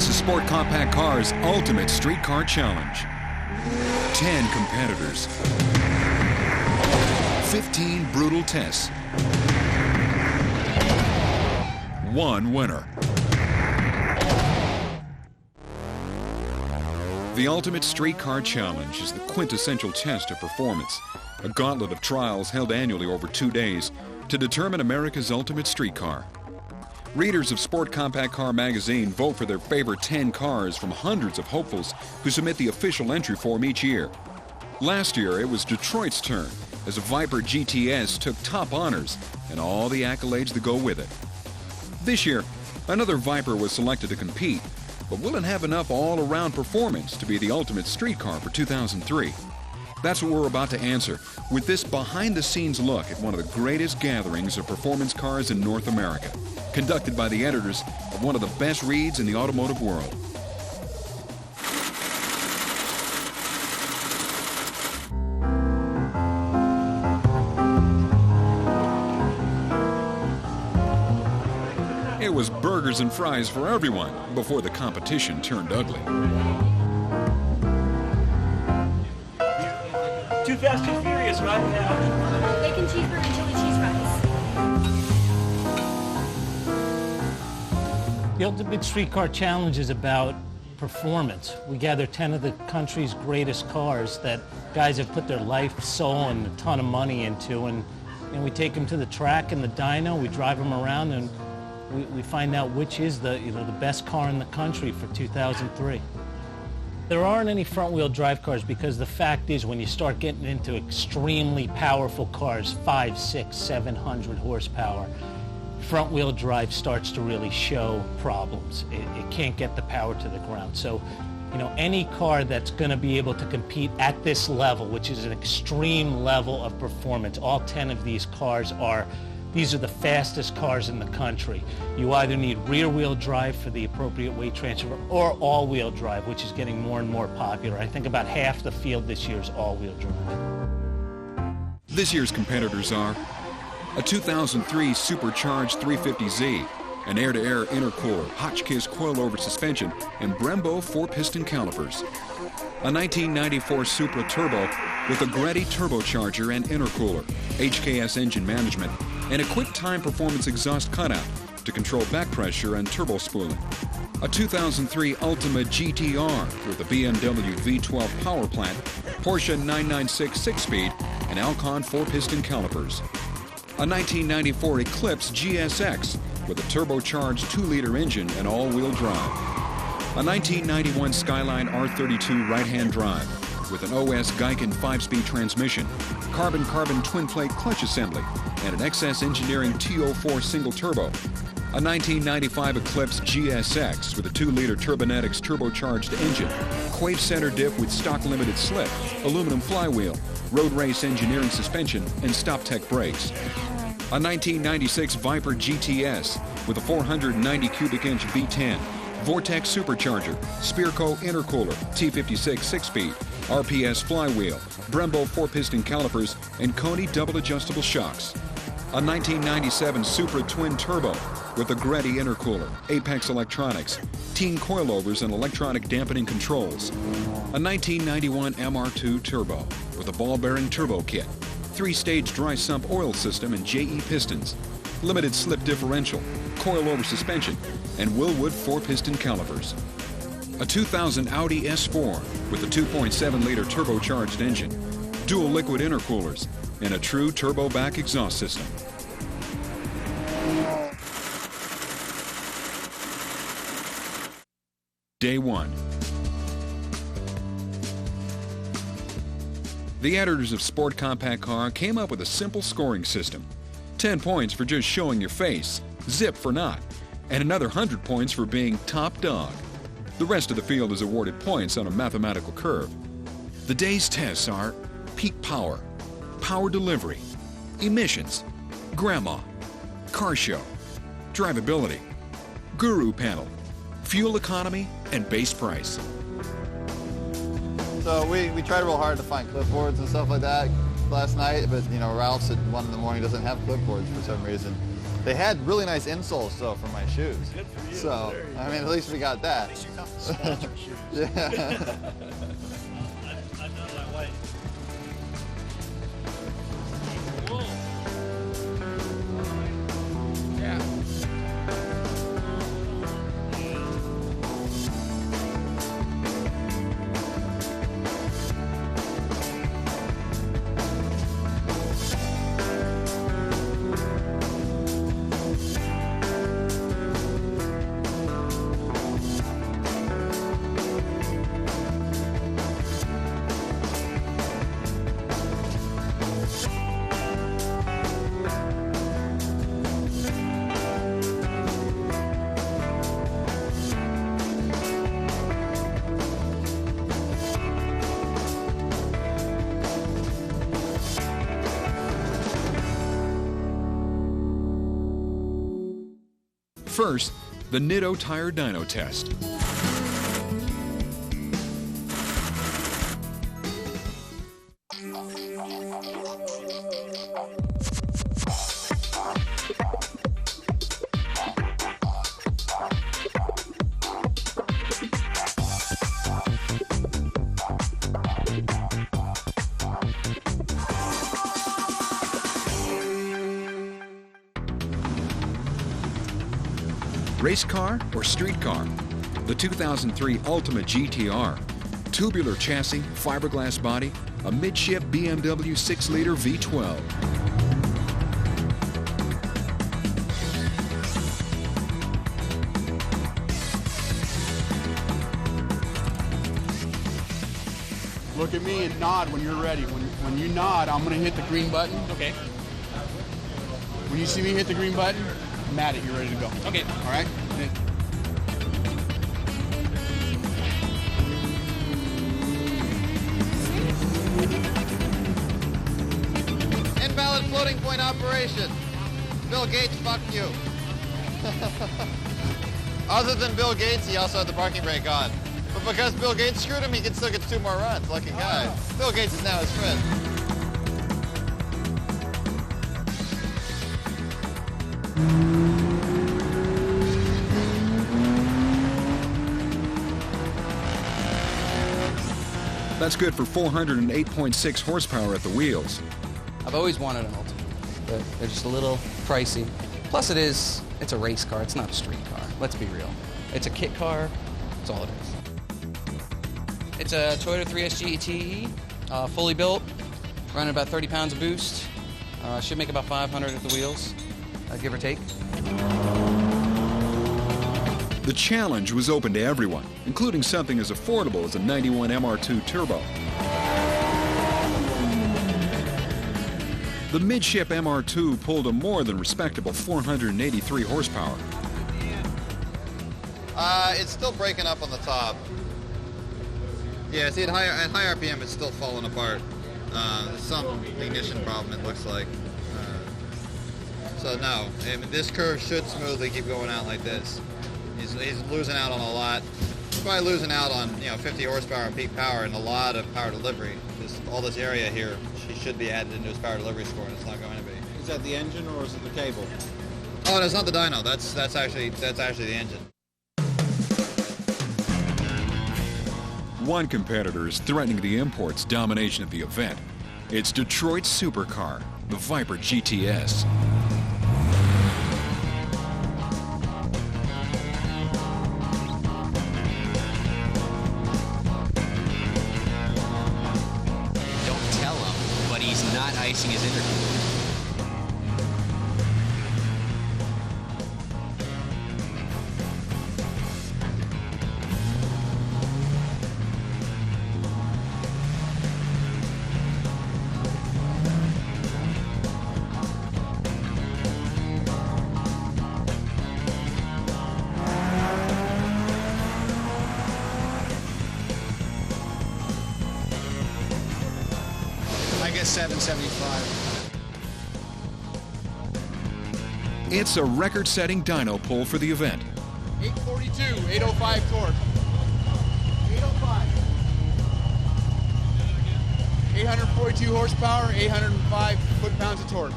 This is Sport Compact Car's Ultimate Street Car Challenge. 10 competitors. 15 brutal tests. 1 winner. The Ultimate Street Car Challenge is the quintessential test of performance, a gauntlet of trials held annually over 2 days to determine America's ultimate street car. Readers of Sport Compact Car magazine vote for their favorite 10 cars from hundreds of hopefuls who submit the official entry form each year. Last year, it was Detroit's turn as a Viper GTS took top honors and all the accolades that go with it. This year, another Viper was selected to compete, but will it have enough all-around performance to be the ultimate street car for 2003? That's what we're about to answer with this behind-the-scenes look at one of the greatest gatherings of performance cars in North America, conducted by the editors of one of the best reads in the automotive world. It was burgers and fries for everyone before the competition turned ugly. Too fast, too furious right now. Bacon cheeseburger and chili cheese fries. The Ultimate Street Car Challenge is about performance. We gather 10 of the country's greatest cars that guys have put their life, soul, and a ton of money into, and we take them to the track and the dyno, we drive them around, and we find out which is the best car in the country for 2003. There aren't any front-wheel drive cars because the fact is when you start getting into extremely powerful cars, 500, 600, 700 horsepower, front-wheel drive starts to really show problems. It can't get the power to the ground. So, any car that's going to be able to compete at this level, which is an extreme level of performance, all 10 of these cars these are the fastest cars in the country. You either need rear-wheel drive for the appropriate weight transfer or all-wheel drive, which is getting more and more popular. I think about half the field this year is all-wheel drive. This year's competitors are a 2003 supercharged 350Z, an air-to-air intercooler, Hotchkiss coilover suspension, and Brembo 4-piston calipers. A 1994 Supra Turbo with a Greddy turbocharger and intercooler, HKS engine management, and a quick-time performance exhaust cutout to control back pressure and turbo spooling. A 2003 Ultima GTR with a BMW V12 power plant, Porsche 996 6-speed, and Alcon 4-piston calipers. A 1994 Eclipse GSX with a turbocharged 2-liter engine and all-wheel drive. A 1991 Skyline R32 right-hand drive with an OS Geiken 5-speed transmission, carbon-carbon twin-plate clutch assembly, and an XS Engineering T04 single-turbo. A 1995 Eclipse GSX with a 2-liter Turbonetics turbocharged engine, Quave center diff with stock limited slip, aluminum flywheel, road race engineering suspension, and StopTech brakes. A 1996 Viper GTS with a 490 cubic inch V10, Vortex supercharger, Spearco intercooler, T56 6-speed, RPS flywheel, Brembo 4-piston calipers, and Coney double adjustable shocks. A 1997 Supra twin turbo with a Greddy intercooler, Apex electronics, teen coilovers and electronic dampening controls. A 1991 MR2 turbo with a ball bearing turbo kit, 3-stage dry sump oil system and JE pistons, limited slip differential, coilover suspension, and Willwood 4-piston calipers. A 2000 Audi S4 with a 2.7-liter turbocharged engine, dual liquid intercoolers, and a true turbo back exhaust system. Day 1. The editors of Sport Compact Car came up with a simple scoring system. 10 points for just showing your face, zip for not, and another 100 points for being top dog. The rest of the field is awarded points on a mathematical curve. The day's tests are peak power, power delivery, emissions, grandma, car show, drivability, guru panel, fuel economy, and base price. So we tried real hard to find clipboards and stuff like that last night, but Ralph's at 1 in the morning doesn't have clipboards for some reason. They had really nice insoles though for my shoes. Good for you. So, There you I go. mean, at least we got that. At least you got the sponsor shoes. Yeah. I know that way. First, the Nitto tire dyno test. Race car or street car? The 2003 Ultimate GTR. Tubular chassis, fiberglass body, a midship BMW 6-liter V12. Look at me and nod when you're ready. When you nod, I'm gonna hit the green button. Okay. When you see me hit the green button, I'm at it, you're ready to go. Okay. All right? Invalid floating point operation. Bill Gates, fuck you. Other than Bill Gates, he also had the parking brake on. But because Bill Gates screwed him, he can still get 2 more runs. Lucky guy. Bill Gates is now his friend. That's good for 408.6 horsepower at the wheels. I've always wanted an Ultimate, but they're just a little pricey. Plus it's a race car, it's not a street car. Let's be real. It's a kit car, that's all it is. It's a Toyota 3S GT, fully built, running about 30 pounds of boost. Should make about 500 at the wheels, give or take. The challenge was open to everyone, including something as affordable as a 91 MR2 Turbo. The midship MR2 pulled a more than respectable 483 horsepower. It's still breaking up on the top. Yeah, see, at high RPM, it's still falling apart. There's some ignition problem, it looks like. So no, I mean, this curve should smoothly keep going out like this. He's losing out on a lot. He's probably losing out on 50 horsepower and peak power and a lot of power delivery. All this area here, he should be added into his power delivery score, and it's not going to be. Is that the engine or is it the cable? Oh, that's not the dyno. That's actually the engine. One competitor is threatening the import's domination at the event. It's Detroit's supercar, the Viper GTS. Don't tell him, but he's not icing his intercooler. I guess 775. It's a record-setting dyno pull for the event. 842, 805 torque. 805. 842 horsepower, 805 foot-pounds of torque.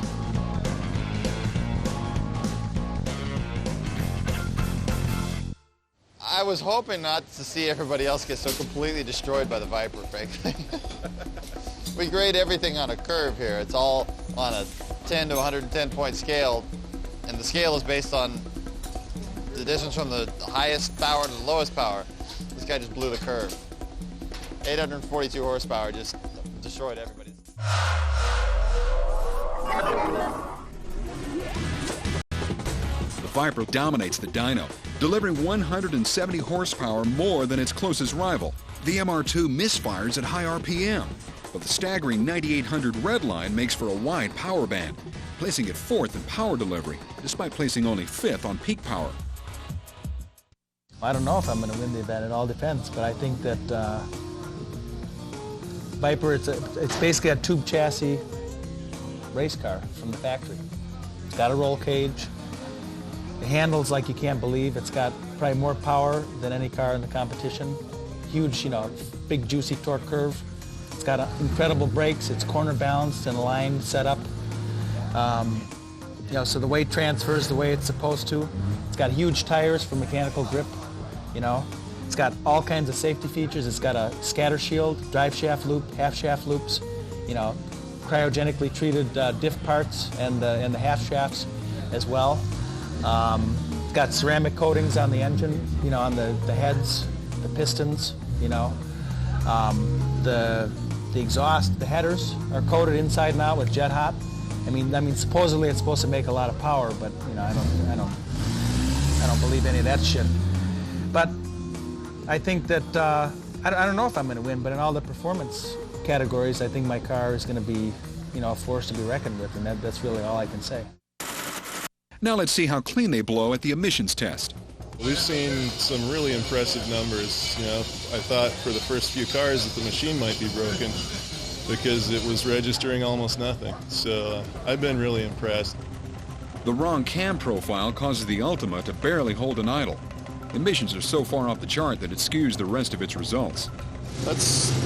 I was hoping not to see everybody else get so completely destroyed by the Viper, frankly. We grade everything on a curve here. It's all on a 10 to 110 point scale, and the scale is based on the distance from the highest power to the lowest power. This guy just blew the curve. 842 horsepower just destroyed everybody. The Viper dominates the dyno, delivering 170 horsepower more than its closest rival. The MR2 misfires at high RPM, but the staggering 9800 redline makes for a wide power band, placing it 4th in power delivery, despite placing only 5th on peak power. I don't know if I'm going to win the event. It all depends, but I think that Viper, it's basically a tube chassis race car from the factory. It's got a roll cage. It handles like you can't believe. It's got probably more power than any car in the competition. Huge, big juicy torque curve. It's got incredible brakes. It's corner balanced and aligned setup. So the weight transfers the way it's supposed to. It's got huge tires for mechanical grip. It's got all kinds of safety features. It's got a scatter shield, drive shaft loop, half shaft loops, cryogenically treated diff parts and the half shafts as well. It's got ceramic coatings on the engine, on the heads, the pistons, the exhaust, the headers are coated inside and out with jet hot. I mean, supposedly it's supposed to make a lot of power, but I don't believe any of that shit. But I think that I don't know if I'm going to win, but in all the performance categories, I think my car is going to be, a force to be reckoned with, and that's really all I can say. Now let's see how clean they blow at the emissions test. We've seen some really impressive numbers. I thought for the first few cars that the machine might be broken because it was registering almost nothing. So I've been really impressed. The wrong cam profile causes the Ultima to barely hold an idle. Emissions are so far off the chart that it skews the rest of its results.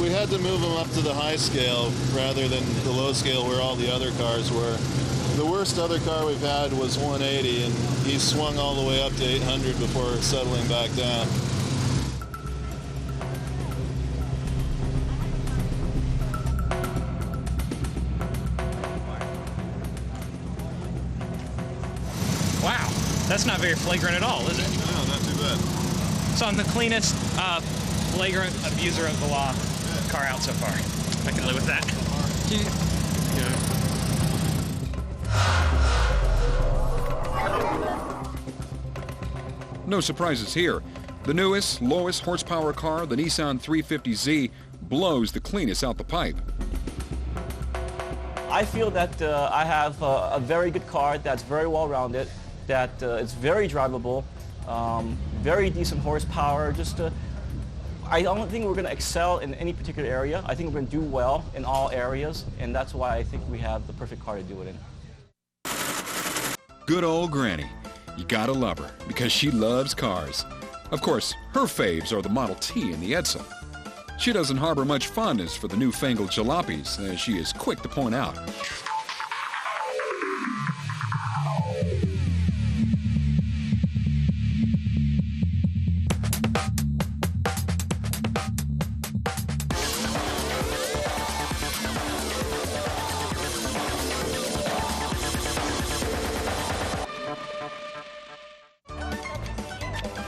We had to move them up to the high scale rather than the low scale where all the other cars were. The worst other car we've had was 180, and he swung all the way up to 800 before settling back down. Wow, that's not very flagrant at all, is it? No, not too bad. So I'm the cleanest flagrant abuser of the law car out so far. I can live with that. No surprises here. The newest, lowest horsepower car, the Nissan 350Z, blows the cleanest out the pipe. I feel that I have a very good car that's very well-rounded, that it's very drivable, very decent horsepower. I don't think we're going to excel in any particular area. I think we're going to do well in all areas, and that's why I think we have the perfect car to do it in. Good old Granny. You gotta love her, because she loves cars. Of course, her faves are the Model T and the Edsel. She doesn't harbor much fondness for the newfangled jalopies, as she is quick to point out.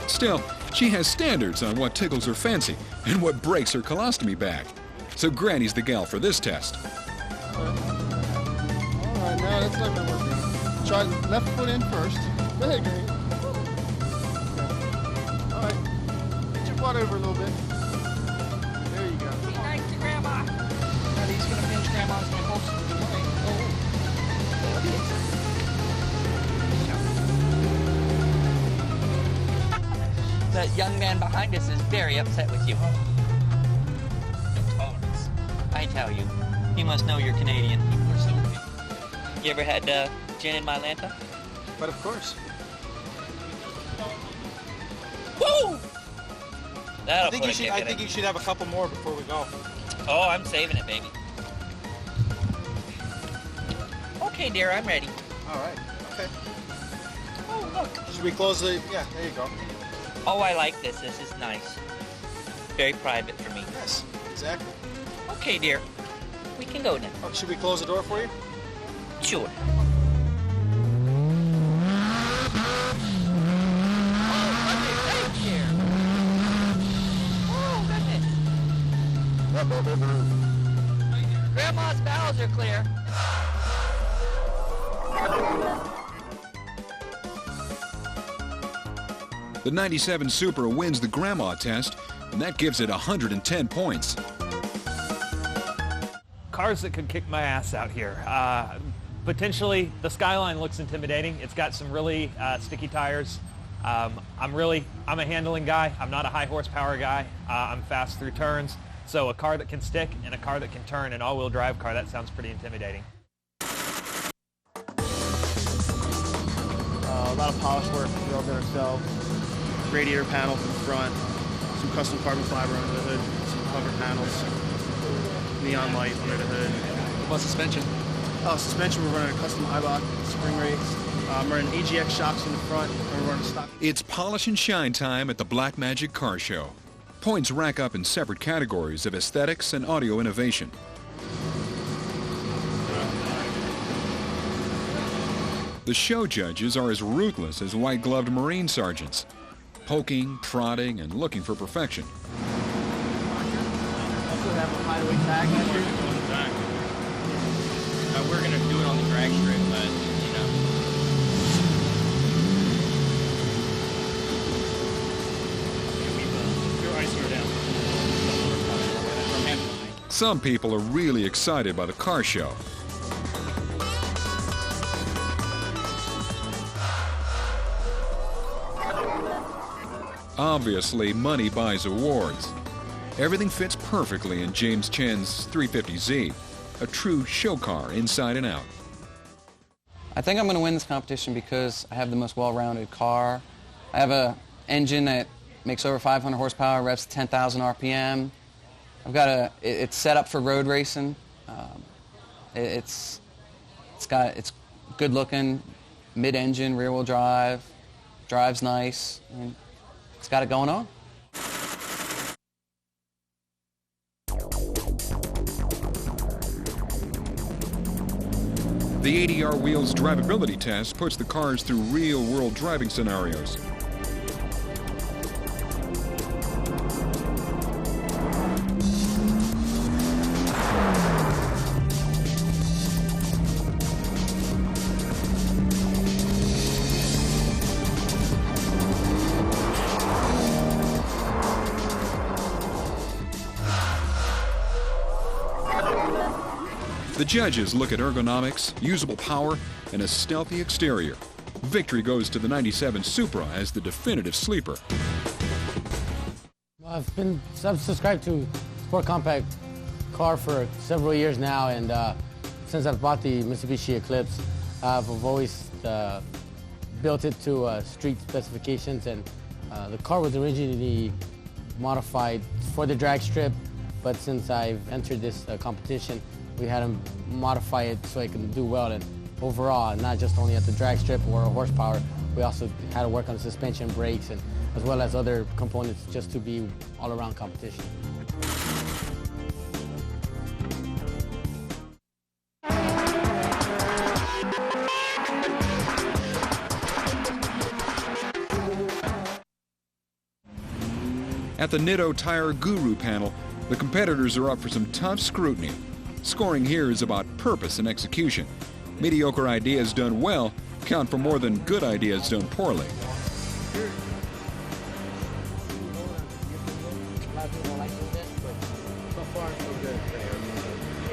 Still, she has standards on what tickles her fancy and what breaks her colostomy bag. So Granny's the gal for this test. All right, now that's not gonna work. Try left foot in first. Go ahead, Granny. Okay. All right, get your butt over a little bit. There you go. Be nice to Grandma. He's going to pinch Grandma's nipples. The young man behind us is very upset with you. Intolerance. I tell you, he must know you're Canadian. You ever had gin in my Lanta? But of course. Woo! I think you should have a couple more before we go. Oh, I'm saving it, baby. Okay, dear, I'm ready. All right. Okay. Oh, look. Should we close the... Yeah, there you go. Oh, I like this. This is nice. Very private for me. Yes, exactly. Okay, dear. We can go now. Oh, should we close the door for you? Sure. Grandma's bowels are clear. The 97 Supra wins the Grandma test, and that gives it 110 points. Cars that could kick my ass out here. Potentially, the Skyline looks intimidating. It's got some really sticky tires. I'm a handling guy. I'm not a high horsepower guy. I'm fast through turns. So a car that can stick and a car that can turn, an all-wheel drive car, that sounds pretty intimidating. A lot of polish work, we all did ourselves. Radiator panels in the front, some custom carbon fiber under the hood, some cover panels, neon light under the hood. What suspension? Oh, suspension, we're running a custom Ibach spring rates. We're running AGX shocks in the front, and we're running stock. It's polish and shine time at the Black Magic Car Show. Points rack up in separate categories of aesthetics and audio innovation. The show judges are as ruthless as white-gloved Marine sergeants, poking, prodding, and looking for perfection. Also have a highway tag entry. We're going to do it on the drag strip, but, you know. You're icing her down. Some people are really excited by the car show. Obviously, money buys awards. Everything fits perfectly in James Chen's 350Z, a true show car inside and out. I think I'm going to win this competition because I have the most well-rounded car. I have an engine that makes over 500 horsepower, revs to 10,000 RPM. I've got it's set up for road racing. It's good looking, mid-engine, rear-wheel drive, drives nice. I mean, it's got it going on. The ADR Wheels drivability test puts the cars through real-world driving scenarios. The judges look at ergonomics, usable power, and a stealthy exterior. Victory goes to the 97 Supra as the definitive sleeper. I've subscribed to Sport Compact car for several years now, and since I've bought the Mitsubishi Eclipse, I've always built it to street specifications, and the car was originally modified for the drag strip, but since I've entered this competition, we had to modify it so it can do well, and overall, not just only at the drag strip or horsepower, we also had to work on the suspension, brakes, and as well as other components just to be all-around competition. At the Nitto Tire Guru panel, the competitors are up for some tough scrutiny. Scoring here is about purpose and execution. Mediocre ideas done well count for more than good ideas done poorly.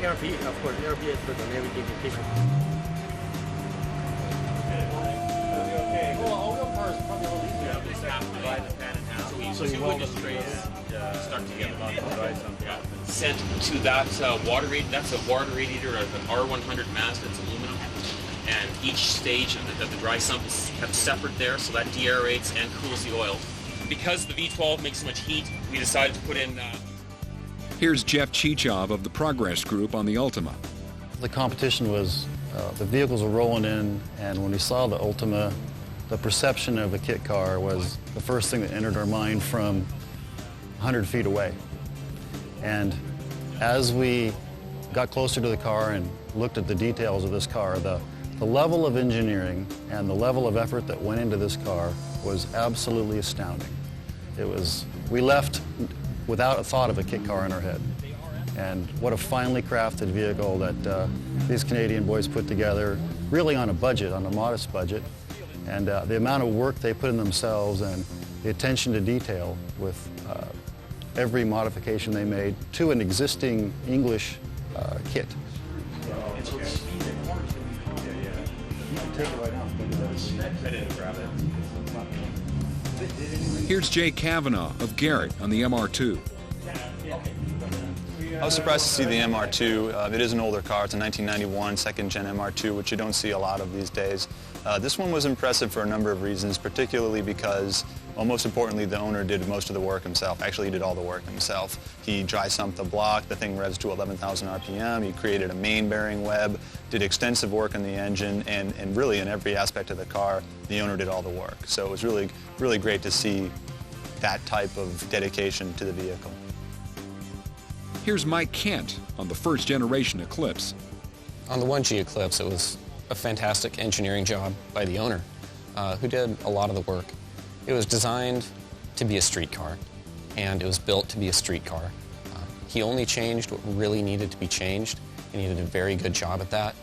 ARP, of course, ARP is for the navigation feature. So you weld the straight stuck together. Sent to that water radiator. That's a water radiator of an R100 Mazda. It's aluminum, and each stage of the dry sump is kept separate there, so that deaerates and cools the oil. Because the V12 makes so much heat, we decided to put in. Here's Jeff Chichov of the Progress Group on the Ultima. The competition was, the vehicles were rolling in, and when we saw the Ultima the perception of a kit car was the first thing that entered our mind from 100 feet away. And as we got closer to the car and looked at the details of this car, the level of engineering and the level of effort that went into this car was absolutely astounding. We left without a thought of a kit car in our head. And what a finely crafted vehicle that these Canadian boys put together, really on a budget, on a modest budget. And the amount of work they put in themselves and the attention to detail with every modification they made to an existing English kit. Here's Jay Kavanaugh of Garrett on the MR2. I was surprised to see the MR2. It is an older car. It's a 1991 second-gen MR2, which you don't see a lot of these days. This one was impressive for a number of reasons, particularly because, well, most importantly, the owner did most of the work himself. Actually, he did all the work himself. He dry sumped the block. The thing revs to 11,000 RPM. He created a main bearing web, did extensive work on the engine, and really in every aspect of the car, the owner did all the work. So it was really, really great to see that type of dedication to the vehicle. Here's Mike Kent on the first generation Eclipse. On the 1G Eclipse, it was a fantastic engineering job by the owner, who did a lot of the work. It was designed to be a street car, and it was built to be a street car. He only changed what really needed to be changed, and he did a very good job at that.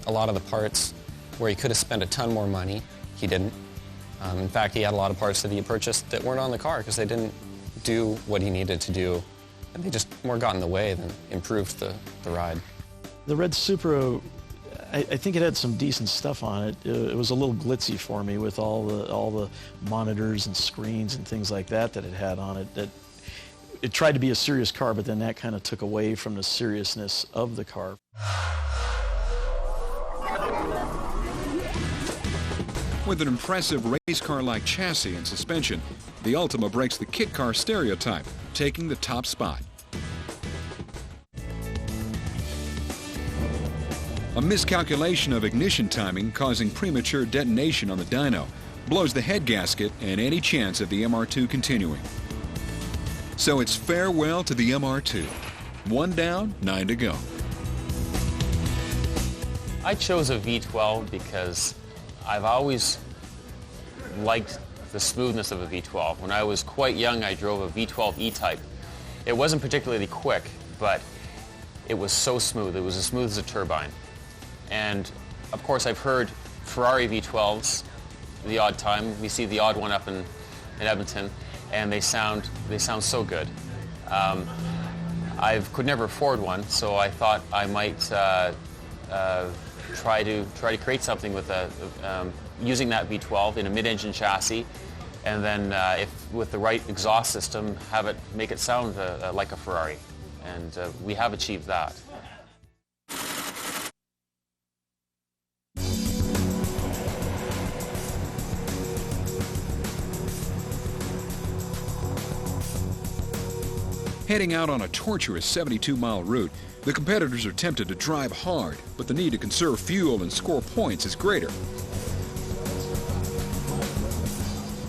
A lot of the parts where he could have spent a ton more money, he didn't. In fact, he had a lot of parts that he had purchased that weren't on the car because they didn't do what he needed to do, and they just more got in the way than improved the ride. The red Supra, I think it had some decent stuff on it. It was a little glitzy for me with all the monitors and screens and things like that it had on it. It tried to be a serious car, but then that kind of took away from the seriousness of the car. With an impressive race car-like chassis and suspension, the Ultima breaks the kit car stereotype, taking the top spot. A miscalculation of ignition timing causing premature detonation on the dyno blows the head gasket and any chance of the MR2 continuing. So it's farewell to the MR2. 1 down, 9 to go. I chose a V12 because I've always liked the smoothness of a V12. When I was quite young, I drove a V12 E-Type. It wasn't particularly quick, but it was so smooth. It was as smooth as a turbine. And of course, I've heard Ferrari V12s the odd time. We see the odd one up in Edmonton, and they sound so good. I could never afford one, so I thought I might try to create something with using that V12 in a mid-engine chassis, and then if with the right exhaust system, make it sound like a Ferrari, and we have achieved that. Heading out on a tortuous 72-mile route, the competitors are tempted to drive hard, but the need to conserve fuel and score points is greater.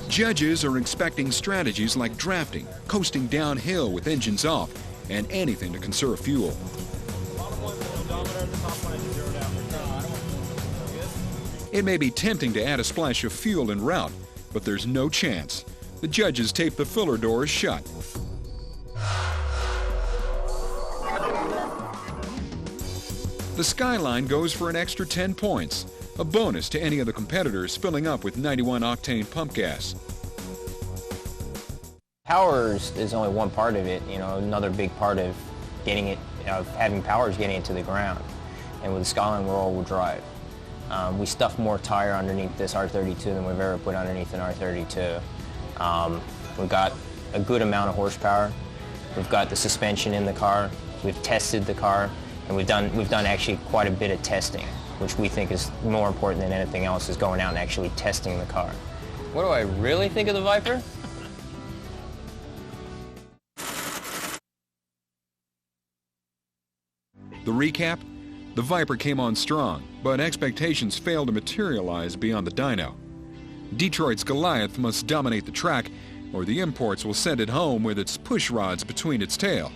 Judges are expecting strategies like drafting, coasting downhill with engines off, and anything to conserve fuel. It may be tempting to add a splash of fuel en route, but there's no chance. The judges tape the filler doors shut. The Skyline goes for an extra 10 points, a bonus to any of the competitors filling up with 91-octane pump gas. Power is only one part of it. You know, another big part of having power is getting it to the ground. And with the Skyline, we're all-wheel drive. We stuff more tire underneath this R32 than we've ever put underneath an R32. We've got a good amount of horsepower. We've got the suspension in the car. We've tested the car. And we've done actually quite a bit of testing, which we think is more important than anything else, is going out and actually testing the car. What do I really think of the Viper? The recap? The Viper came on strong, but expectations failed to materialize beyond the dyno. Detroit's Goliath must dominate the track, or the imports will send it home with its push rods between its tail.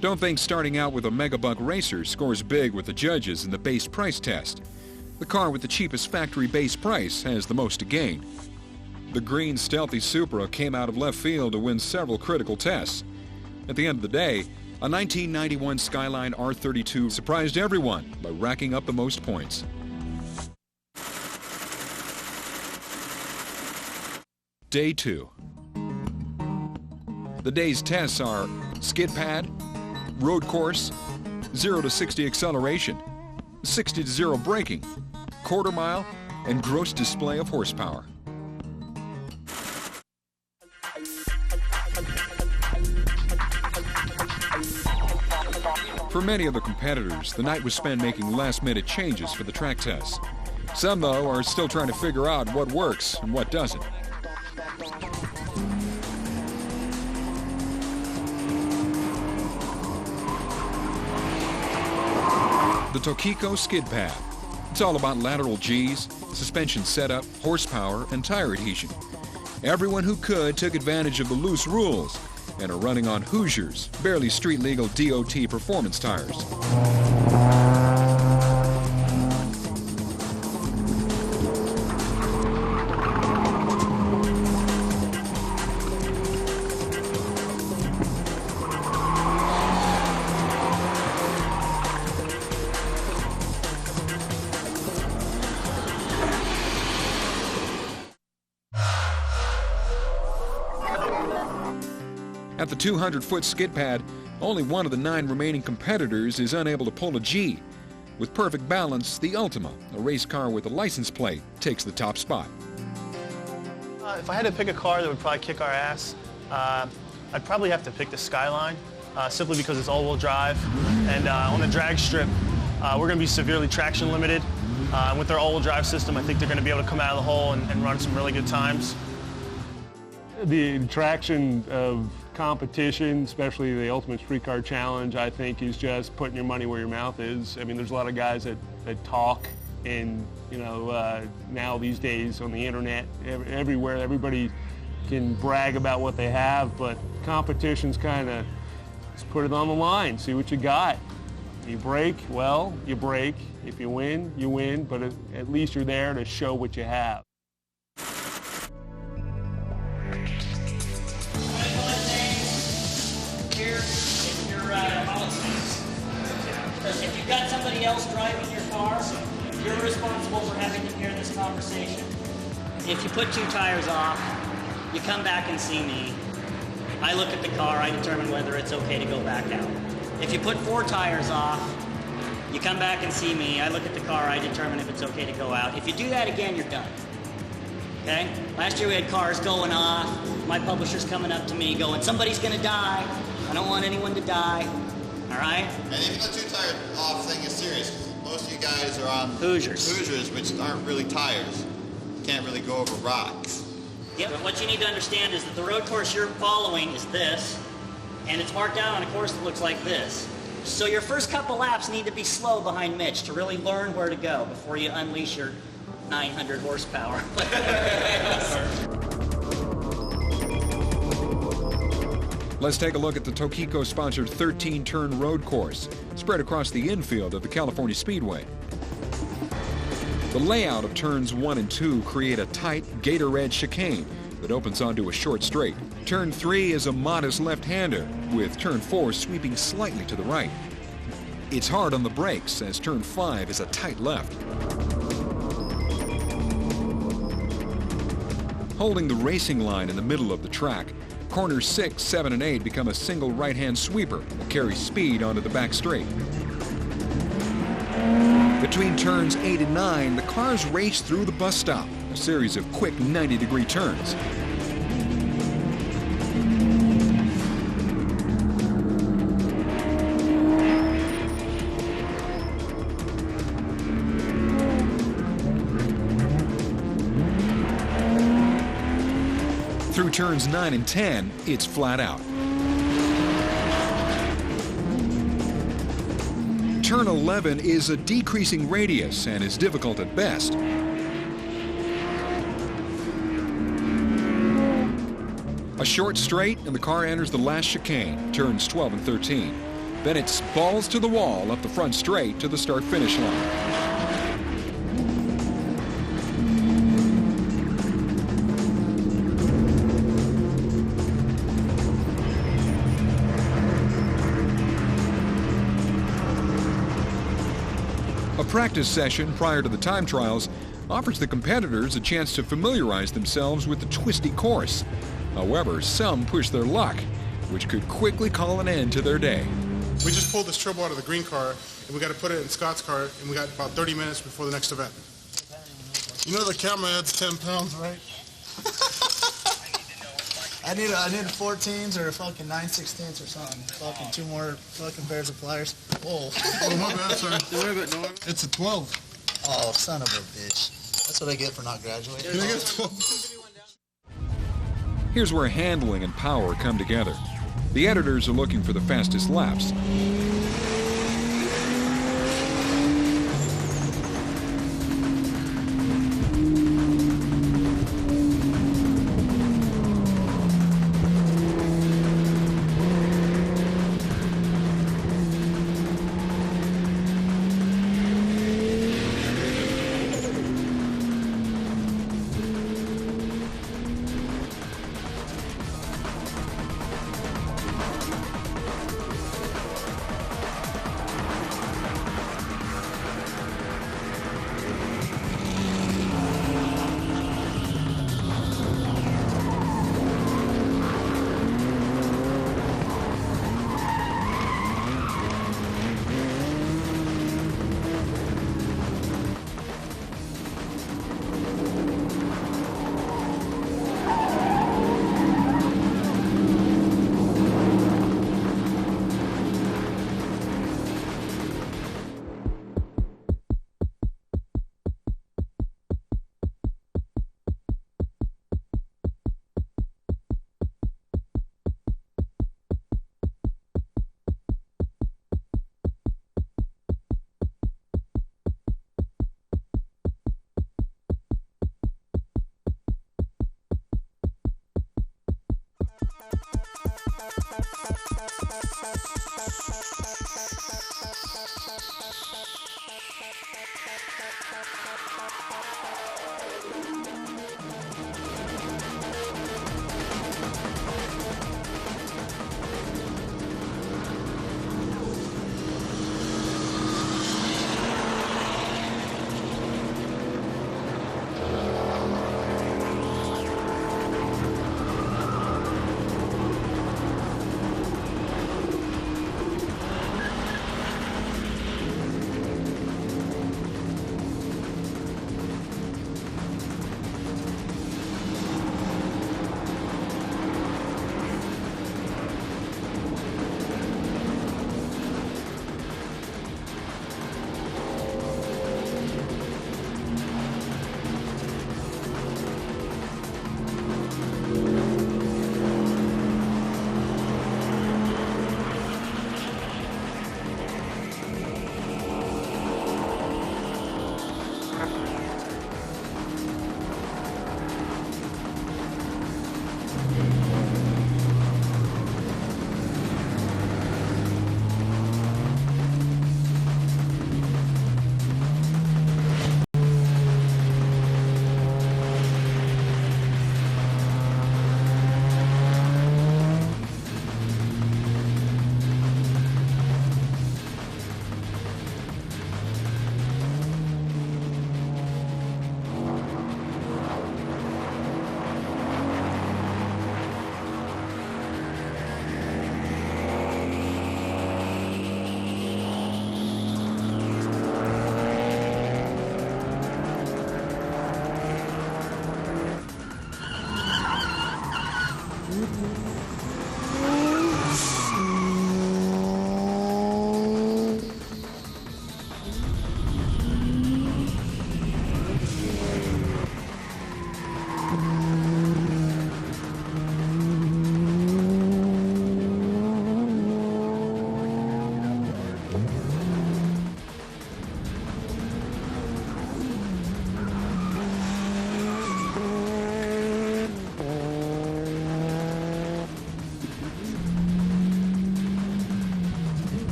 Don't think starting out with a megabuck racer scores big with the judges in the base price test. The car with the cheapest factory base price has the most to gain. The green stealthy Supra came out of left field to win several critical tests. At the end of the day, a 1991 Skyline R32 surprised everyone by racking up the most points. Day 2. The day's tests are skid pad, road course, 0 to 60 acceleration, 60 to 0 braking, quarter mile, and gross display of horsepower. For many of the competitors, the night was spent making last-minute changes for the track tests. Some, though, are still trying to figure out what works and what doesn't. The Tuglio skid pad. It's all about lateral G's, suspension setup, horsepower, and tire adhesion. Everyone who could took advantage of the loose rules and are running on Hoosiers, barely street-legal DOT performance tires. At the 200-foot skid pad, only one of the 9 remaining competitors is unable to pull a G. With perfect balance, the Ultima, a race car with a license plate, takes the top spot. If I had to pick a car that would probably kick our ass, I'd probably have to pick the Skyline, simply because it's all-wheel drive. And on the drag strip, we're going to be severely traction limited. With their all-wheel drive system, I think they're going to be able to come out of the hole and run some really good times. The attraction of competition, especially the Ultimate Street Car Challenge, I think is just putting your money where your mouth is. I mean, there's a lot of guys that talk, and you know, now these days on the internet, everywhere, everybody can brag about what they have, but competition's kind of, just put it on the line, see what you got. You break, well, you break. If you win, but at least you're there to show what you have. If you've got somebody else driving your car, you're responsible for having to hear this conversation. If you put 2 tires off, you come back and see me. I look at the car, I determine whether it's okay to go back out. If you put 4 tires off, you come back and see me. I look at the car, I determine if it's okay to go out. If you do that again, you're done. Okay? Last year we had cars going off. My publisher's coming up to me going, somebody's gonna die. I don't want anyone to die. All right? And even the 2 tire off thing is serious. Most of you guys are on Hoosiers, which aren't really tires. You can't really go over rocks. Yeah, but what you need to understand is that the road course you're following is this, and it's marked out on a course that looks like this. So your first couple laps need to be slow behind Mitch to really learn where to go before you unleash your 900 horsepower. Let's take a look at the Tuglio-sponsored 13-turn road course spread across the infield of the California Speedway. The layout of turns 1 and 2 create a tight gator-edge chicane that opens onto a short straight. Turn 3 is a modest left-hander, with turn 4 sweeping slightly to the right. It's hard on the brakes, as turn 5 is a tight left. Holding the racing line in the middle of the track, corners 6, 7, and 8 become a single right-hand sweeper that carries speed onto the back straight. Between turns 8 and 9, the cars race through the bus stop, a series of quick 90-degree turns. Through turns 9 and 10, it's flat out. Turn 11 is a decreasing radius and is difficult at best. A short straight and the car enters the last chicane, turns 12 and 13. Then it's balls to the wall up the front straight to the start-finish line. A practice session prior to the time trials offers the competitors a chance to familiarize themselves with the twisty course. However, some push their luck, which could quickly call an end to their day. We just pulled this turbo out of the green car, and we got to put it in Scott's car, and we got about 30 minutes before the next event. You know the camera adds 10 pounds, right? I need 14s or fucking 9/16ths or something. Fucking 2 more fucking pairs of pliers. Whoa. Oh, my bad, sorry. Don't worry about it. It's a 12. Oh, son of a bitch. That's what I get for not graduating. Can I get 12? Here's where handling and power come together. The editors are looking for the fastest laps.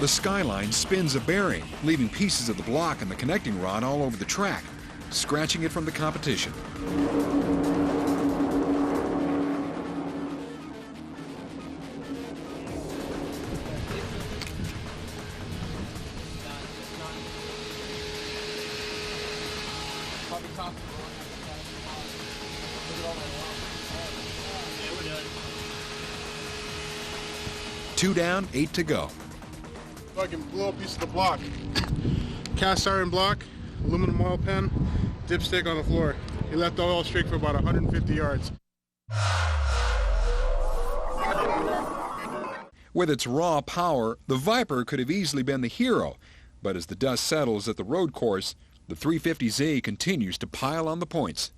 Skyline spins a bearing, leaving pieces of the block and the connecting rod all over the track, scratching it from the competition. Two down, 8 to go. Fucking blew up a piece of the block. Cast iron block, aluminum oil pan, dipstick on the floor. He left the oil streak for about 150 yards. With its raw power, the Viper could have easily been the hero, but as the dust settles at the road course, the 350Z continues to pile on the points.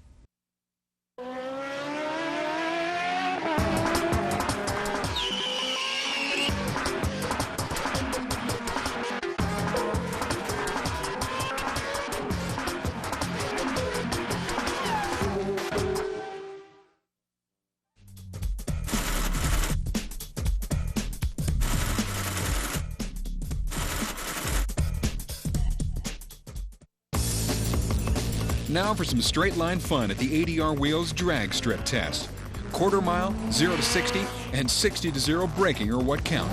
Now for some straight line fun at the ADR Wheels drag strip test. Quarter mile, 0 to 60, and 60 to 0 braking are what count.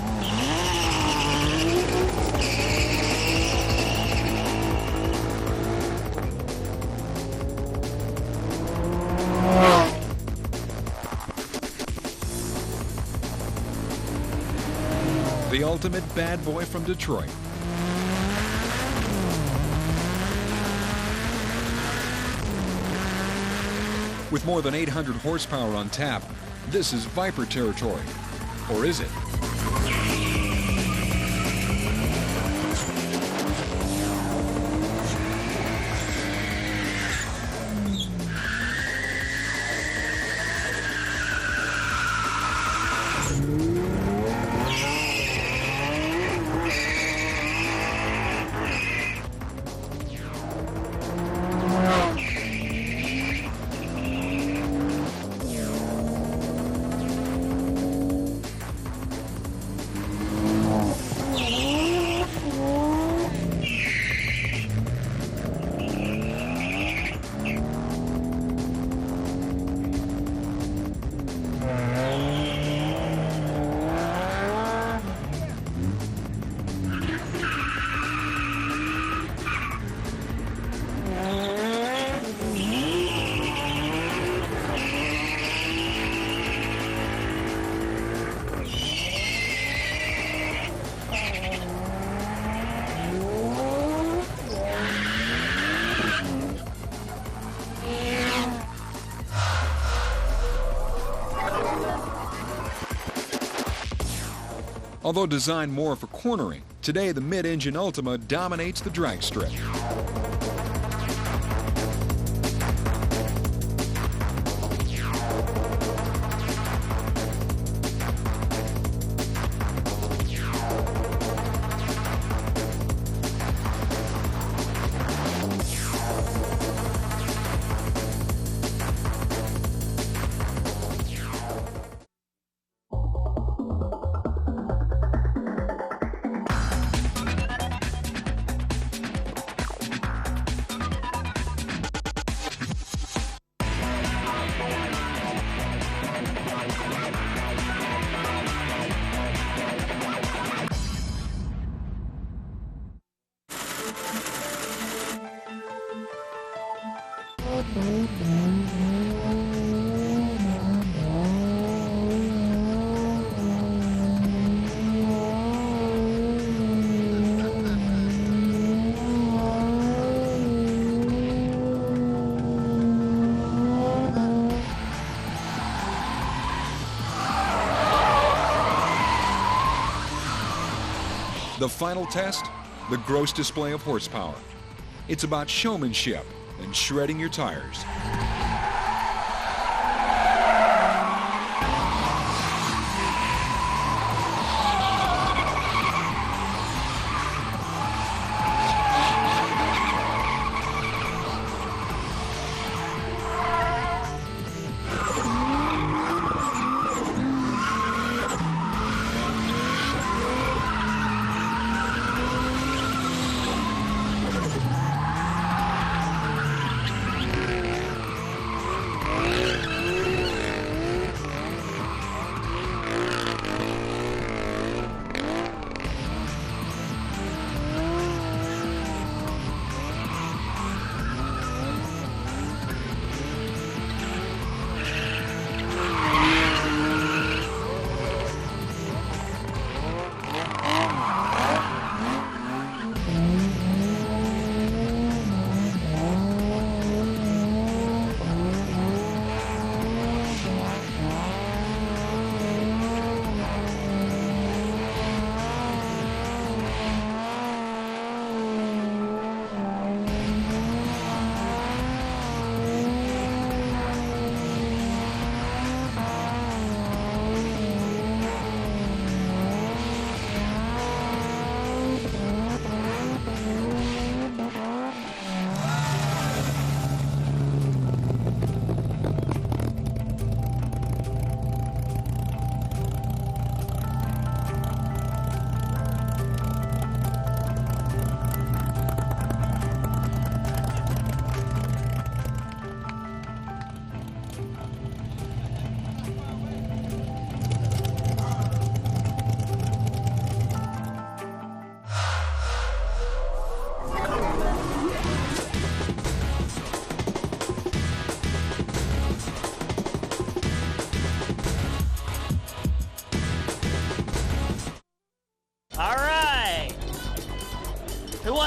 The ultimate bad boy from Detroit. With more than 800 horsepower on tap, this is Viper territory. Or is it? Although designed more for cornering, today the mid-engine Ultima dominates the drag strip. The final test, the gross display of horsepower. It's about showmanship and shredding your tires.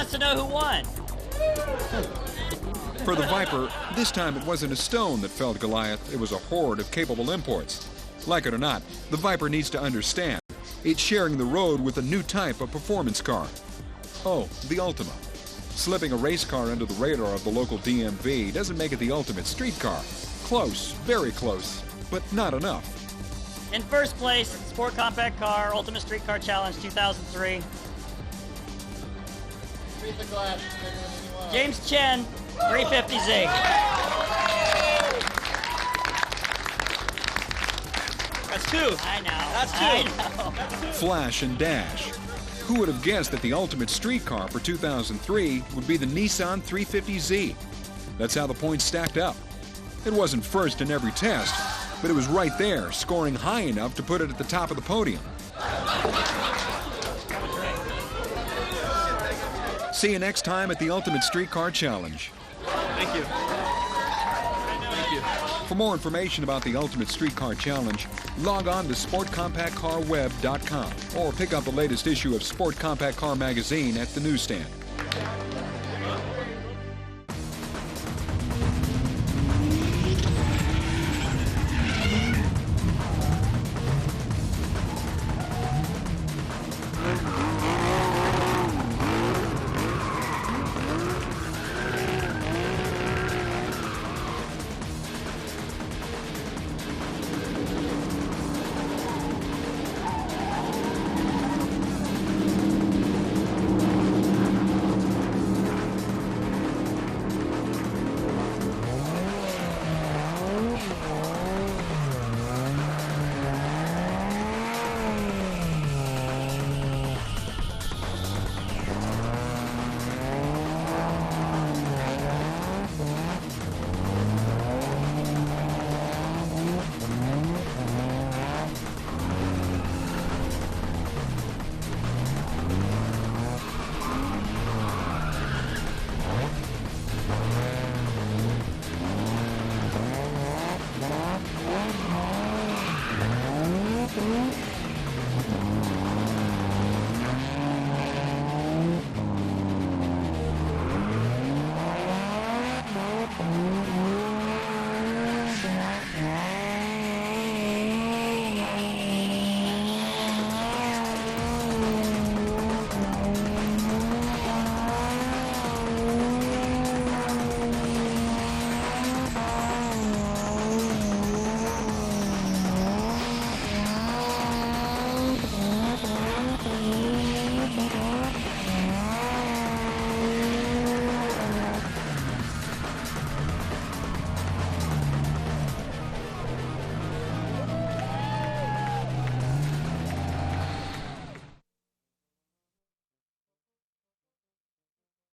wants to know who won? For the Viper, this time it wasn't a stone that felled Goliath, it was a horde of capable imports. Like it or not, the Viper needs to understand. It's sharing the road with a new type of performance car. Oh, the Ultima. Slipping a race car under the radar of the local DMV doesn't make it the ultimate street car. Close, very close, but not enough. In first place, Sport Compact Car, Ultimate Street Car Challenge 2003. James Chen, 350Z. That's two. I know. That's two. I know. Flash and dash. Who would have guessed that the ultimate street car for 2003 would be the Nissan 350Z? That's how the points stacked up. It wasn't first in every test, but it was right there, scoring high enough to put it at the top of the podium. See you next time at the Ultimate Street Car Challenge. Thank you. For more information about the Ultimate Street Car Challenge, log on to sportcompactcarweb.com or pick up the latest issue of Sport Compact Car magazine at the newsstand.